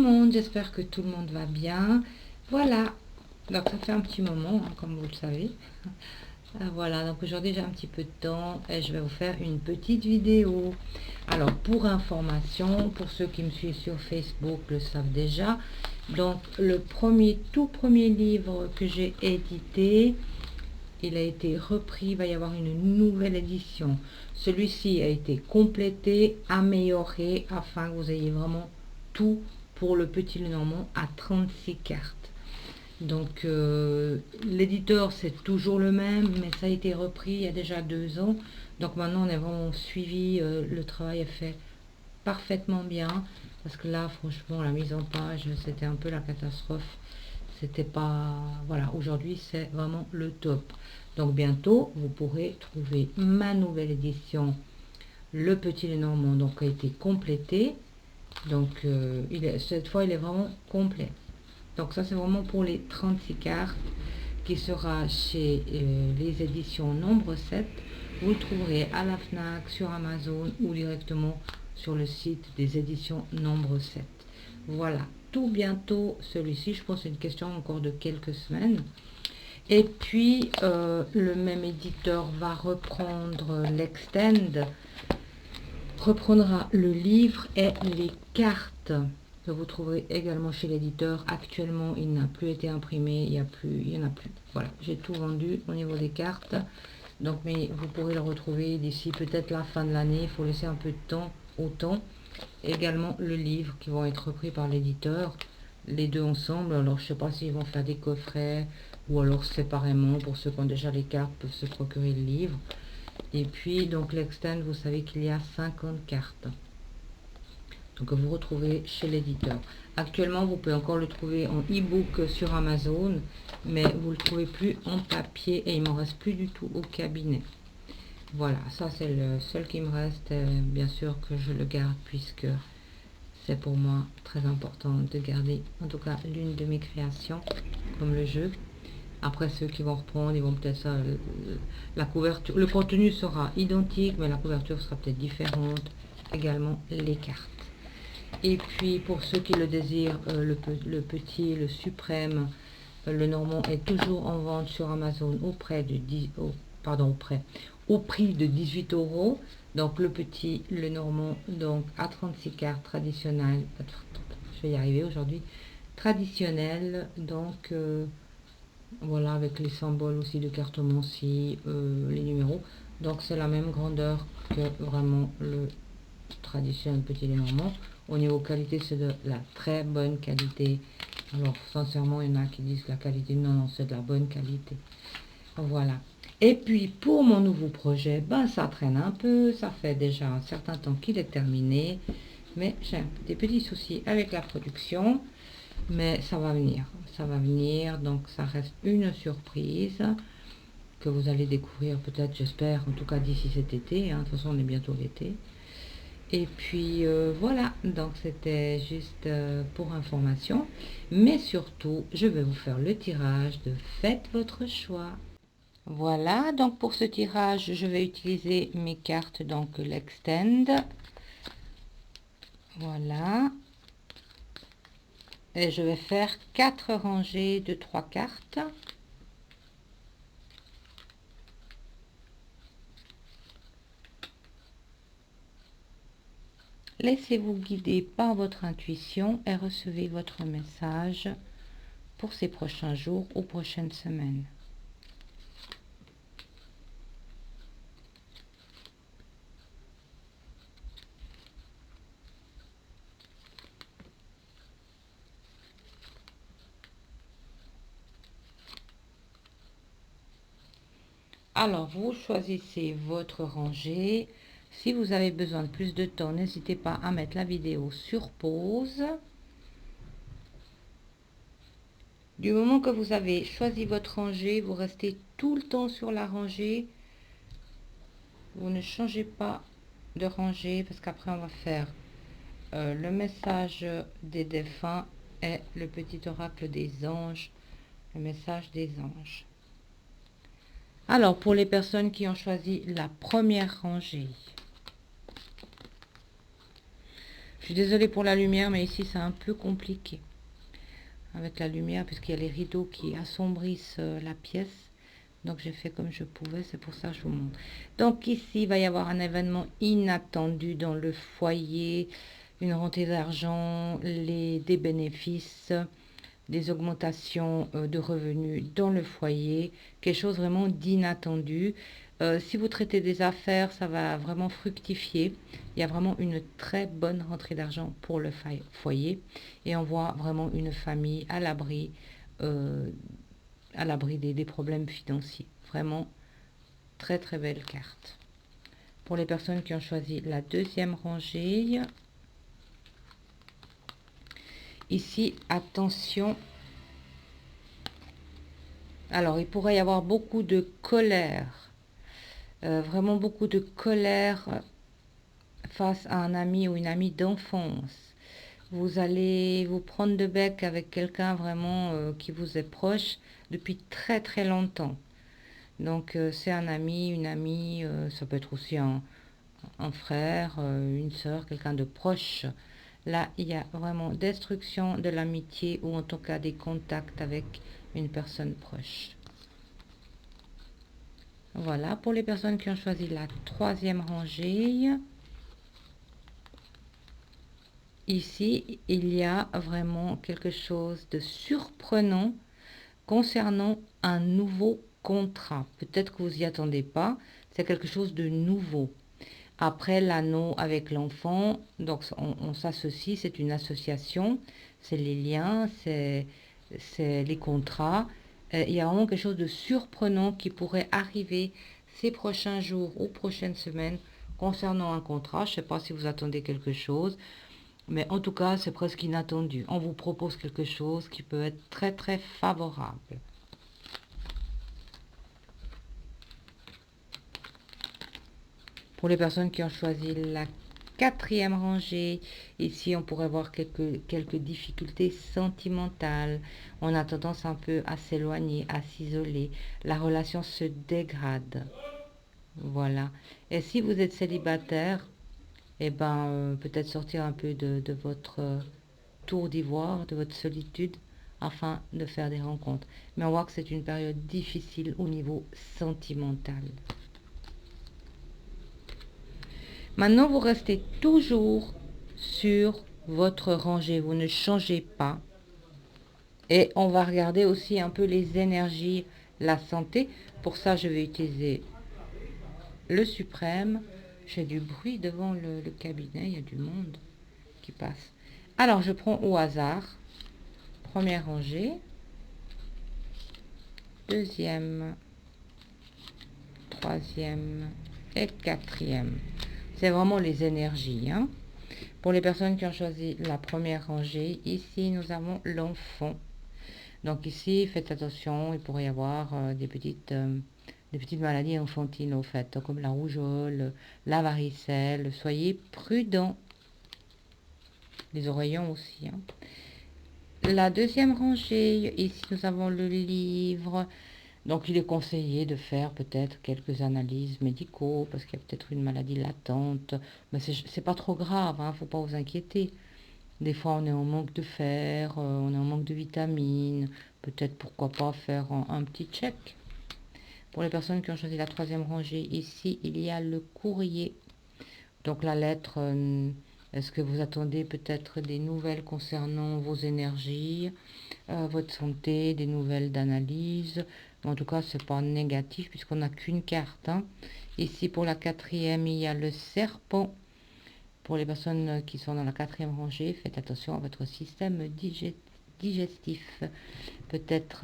monde, j'espère que tout le monde va bien. Voilà, donc ça fait un petit moment, hein, comme vous le savez. Voilà, donc aujourd'hui j'ai un petit peu de temps et je vais vous faire une petite vidéo. Alors pour information, pour ceux qui me suivent sur Facebook le savent déjà, donc le tout premier livre que j'ai édité, il a été repris, il va y avoir une nouvelle édition. Celui-ci a été complété, amélioré, afin que vous ayez vraiment tout pour le Petit Lenormand à 36 cartes. Donc l'éditeur c'est toujours le même, mais ça a été repris il y a déjà 2 ans. Donc maintenant on est vraiment suivi, le travail est fait parfaitement bien. Parce que là franchement la mise en page c'était un peu la catastrophe. C'était pas... Voilà, aujourd'hui c'est vraiment le top. Donc bientôt vous pourrez trouver ma nouvelle édition, Le Petit Lenormand, donc a été complété. Donc cette fois il est vraiment complet. Donc ça c'est vraiment pour les 36 cartes qui sera chez les éditions Nombre 7. Vous le trouverez à la FNAC, sur Amazon ou directement sur le site des éditions Nombre 7. Voilà, tout bientôt celui-ci, je pense que c'est une question encore de quelques semaines. Et puis le même éditeur va reprendre l'Extend, reprendra le livre et les cartes que vous trouverez également chez l'éditeur. Actuellement il n'a plus été imprimé, il y en a plus. Voilà, j'ai tout vendu au niveau des cartes. Donc mais vous pourrez le retrouver d'ici peut-être la fin de l'année, il faut laisser un peu de temps au temps. Également le livre qui vont être repris par l'éditeur, les deux ensemble. Alors je sais pas s'ils vont faire des coffrets ou alors séparément, pour ceux qui ont déjà les cartes peuvent se procurer le livre. Et puis donc l'extend, vous savez qu'il y a 50 cartes, donc vous retrouvez chez l'éditeur. Actuellement vous pouvez encore le trouver en e-book sur Amazon, mais vous le trouvez plus en papier et il m'en reste plus du tout au cabinet. Voilà, ça c'est le seul qui me reste. Bien sûr que je le garde puisque c'est pour moi très important de garder en tout cas l'une de mes créations comme le jeu. Après ceux qui vont reprendre, ils vont peut-être ça, la couverture, le contenu sera identique mais la couverture sera peut-être différente, également les cartes. Et puis pour ceux qui le désirent, le petit, le suprême, le Normand est toujours en vente sur Amazon au prix de 18 euros. Donc le petit, le Normand, donc à 36 cartes traditionnelles, je vais y arriver aujourd'hui, traditionnel, donc voilà, avec les symboles aussi de cartomancie, les numéros. Donc c'est la même grandeur que vraiment le traditionnel Petit Lenormand. Au niveau qualité, c'est de la très bonne qualité. Alors sincèrement, il y en a qui disent que la qualité, non, c'est de la bonne qualité. Voilà. Et puis pour mon nouveau projet, ben ça traîne un peu, ça fait déjà un certain temps qu'il est terminé, mais j'ai des petits soucis avec la production, mais ça va venir, donc ça reste une surprise que vous allez découvrir peut-être, j'espère, en tout cas d'ici cet été, hein. De toute façon on est bientôt l'été. Et puis voilà, donc c'était juste pour information, mais surtout je vais vous faire le tirage de Faites votre choix. Voilà, donc pour ce tirage, je vais utiliser mes cartes, donc l'Extend. Voilà. Et je vais faire 4 rangées de 3 cartes. Laissez-vous guider par votre intuition et recevez votre message pour ces prochains jours ou prochaines semaines. Alors, vous choisissez votre rangée. Si vous avez besoin de plus de temps, n'hésitez pas à mettre la vidéo sur pause. Du moment que vous avez choisi votre rangée, vous restez tout le temps sur la rangée. Vous ne changez pas de rangée parce qu'après on va faire le message des défunts et le petit oracle des anges, le message des anges. Alors, pour les personnes qui ont choisi la première rangée, Je suis désolée pour la lumière, mais ici c'est un peu compliqué avec la lumière, puisqu'il y a les rideaux qui assombrissent la pièce. Donc j'ai fait comme je pouvais, c'est pour ça que je vous montre. Donc ici, il va y avoir un événement inattendu dans le foyer, une rentrée d'argent, des bénéfices, des augmentations de revenus dans le foyer, quelque chose vraiment d'inattendu. Si vous traitez des affaires, ça va vraiment fructifier. Il y a vraiment une très bonne rentrée d'argent pour le foyer. Et on voit vraiment une famille euh, à l'abri des problèmes financiers. Vraiment, très très belle carte. Pour les personnes qui ont choisi la deuxième rangée, ici, attention. Alors, il pourrait y avoir beaucoup de colère. Vraiment beaucoup de colère face à un ami ou une amie d'enfance. Vous allez vous prendre de bec avec quelqu'un vraiment qui vous est proche depuis très très longtemps. Donc c'est un ami, une amie, ça peut être aussi un frère, une sœur, quelqu'un de proche. Là, il y a vraiment destruction de l'amitié ou en tout cas des contacts avec une personne proche. Voilà, pour les personnes qui ont choisi la troisième rangée, ici, il y a vraiment quelque chose de surprenant concernant un nouveau contrat. Peut-être que vous n'y attendez pas, c'est quelque chose de nouveau. Après l'anneau avec l'enfant, donc on s'associe, c'est une association, c'est les liens, c'est les contrats. Il y a vraiment quelque chose de surprenant qui pourrait arriver ces prochains jours ou prochaines semaines concernant un contrat. Je ne sais pas si vous attendez quelque chose, mais en tout cas, c'est presque inattendu. On vous propose quelque chose qui peut être très très favorable. Pour les personnes qui ont choisi la quatrième rangée, ici on pourrait voir quelques difficultés sentimentales. On a tendance un peu à s'éloigner, à s'isoler. La relation se dégrade. Voilà. Et si vous êtes célibataire, eh ben, peut-être sortir un peu de votre tour d'ivoire, de votre solitude, afin de faire des rencontres. Mais on voit que c'est une période difficile au niveau sentimental. Maintenant, vous restez toujours sur votre rangée. Vous ne changez pas. Et on va regarder aussi un peu les énergies, la santé. Pour ça, je vais utiliser le suprême. J'ai du bruit devant le cabinet. Il y a du monde qui passe. Alors, je prends au hasard. Première rangée. Deuxième. Troisième. Et quatrième. C'est vraiment les énergies, hein. Pour les personnes qui ont choisi la première rangée, ici nous avons l'enfant. Donc ici, faites attention, il pourrait y avoir des petites maladies enfantines au fait, comme la rougeole, la varicelle. Soyez prudents. Les oreillons aussi, hein. La deuxième rangée, ici nous avons le livre. Donc il est conseillé de faire peut-être quelques analyses médicaux parce qu'il y a peut-être une maladie latente. Mais c'est pas trop grave, hein, faut pas vous inquiéter. Des fois on est en manque de fer, on est en manque de vitamines. Peut-être pourquoi pas faire un petit check. Pour les personnes qui ont choisi la troisième rangée, ici il y a le courrier. Donc la lettre, est-ce que vous attendez peut-être des nouvelles concernant vos énergies, votre santé, des nouvelles d'analyse? En tout cas, c'est pas négatif puisqu'on n'a qu'une carte, hein. Ici, pour la quatrième, il y a le serpent. Pour les personnes qui sont dans la quatrième rangée, faites attention à votre système digestif. Peut-être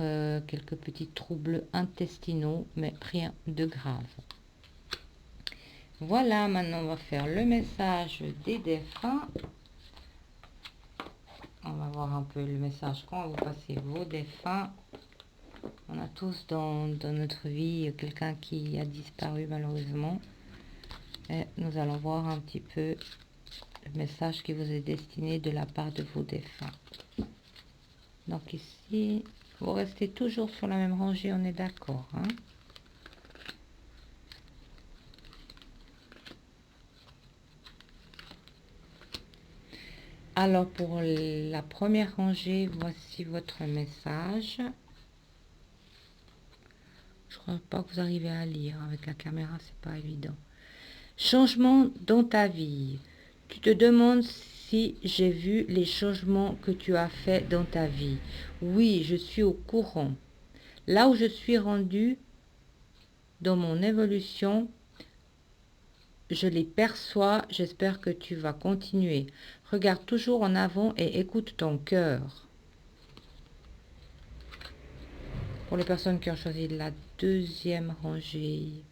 quelques petits troubles intestinaux, mais rien de grave. Voilà, maintenant on va faire le message des défunts. On va voir un peu le message quand vous passez vos défunts. On a tous dans notre vie quelqu'un qui a disparu malheureusement. Et nous allons voir un petit peu le message qui vous est destiné de la part de vos défunts. Donc ici, vous restez toujours sur la même rangée, on est d'accord, hein? Alors, pour la première rangée, voici votre message. Je crois pas que vous arrivez à lire. Avec la caméra, c'est pas évident. Changement dans ta vie. Tu te demandes si j'ai vu les changements que tu as faits dans ta vie. Oui, je suis au courant. Là où je suis rendu dans mon évolution, je les perçois. J'espère que tu vas continuer. Regarde toujours en avant et écoute ton cœur. Pour les personnes qui ont choisi la deuxième rangée.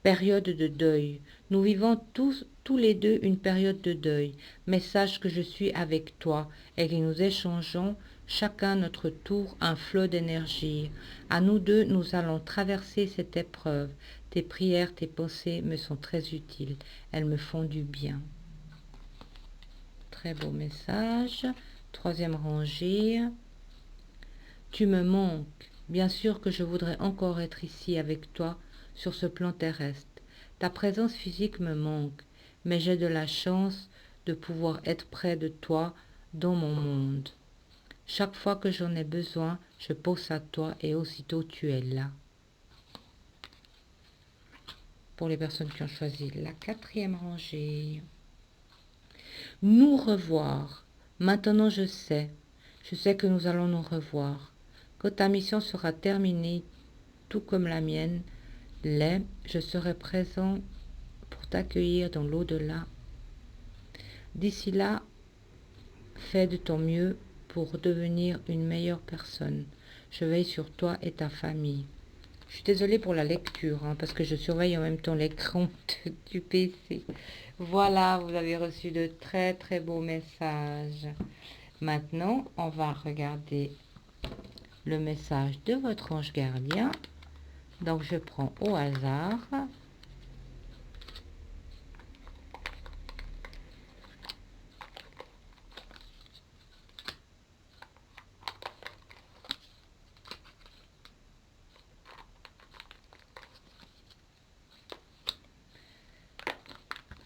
Période de deuil. Nous vivons tous les deux une période de deuil. Mais sache que je suis avec toi et que nous échangeons chacun notre tour un flot d'énergie. À nous deux, nous allons traverser cette épreuve. Tes prières, tes pensées me sont très utiles. Elles me font du bien. Très beau message. Troisième rangée. Tu me manques. Bien sûr que je voudrais encore être ici avec toi sur ce plan terrestre. Ta présence physique me manque, mais j'ai de la chance de pouvoir être près de toi dans mon monde. Chaque fois que j'en ai besoin, je pense à toi et aussitôt tu es là. Pour les personnes qui ont choisi la quatrième rangée. Nous revoir. Maintenant je sais que nous allons nous revoir. Quand ta mission sera terminée, tout comme la mienne l'est, je serai présent pour t'accueillir dans l'au-delà. D'ici là, fais de ton mieux pour devenir une meilleure personne. Je veille sur toi et ta famille. Je suis désolée pour la lecture, parce que je surveille en même temps l'écran du PC. Voilà, vous avez reçu de très très beaux messages. Maintenant, on va regarder le message de votre ange gardien. Donc, je prends au hasard.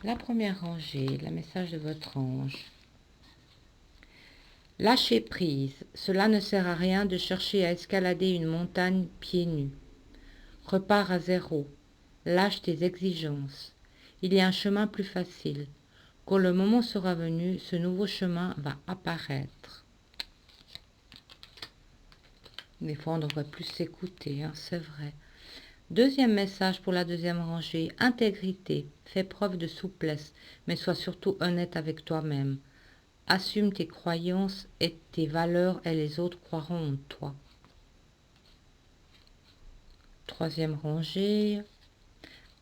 La première rangée, le message de votre ange. Lâchez prise, cela ne sert à rien de chercher à escalader une montagne pieds nus. Repars à zéro, lâche tes exigences. Il y a un chemin plus facile. Quand le moment sera venu, ce nouveau chemin va apparaître. Des fois, on devrait plus s'écouter, c'est vrai. Deuxième message pour la deuxième rangée, intégrité. Fais preuve de souplesse, mais sois surtout honnête avec toi-même. Assume tes croyances et tes valeurs et les autres croiront en toi. Troisième rangée,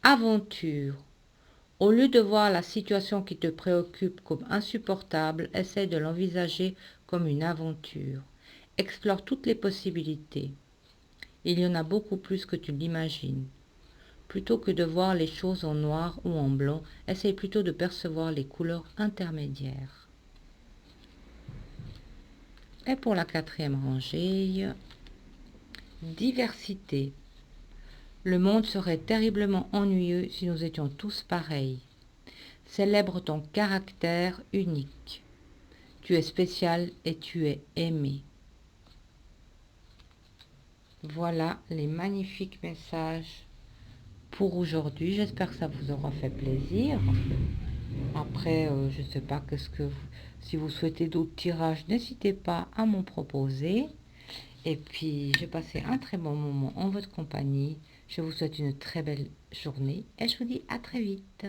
aventure. Au lieu de voir la situation qui te préoccupe comme insupportable, essaie de l'envisager comme une aventure. Explore toutes les possibilités. Il y en a beaucoup plus que tu l'imagines. Plutôt que de voir les choses en noir ou en blanc, essaye plutôt de percevoir les couleurs intermédiaires. Et pour la quatrième rangée, diversité. Le monde serait terriblement ennuyeux si nous étions tous pareils. Célèbre ton caractère unique. Tu es spécial et tu es aimé. Voilà les magnifiques messages pour aujourd'hui. J'espère que ça vous aura fait plaisir. Après, je ne sais pas si vous souhaitez d'autres tirages, n'hésitez pas à m'en proposer. Et puis, j'ai passé un très bon moment en votre compagnie. Je vous souhaite une très belle journée et je vous dis à très vite.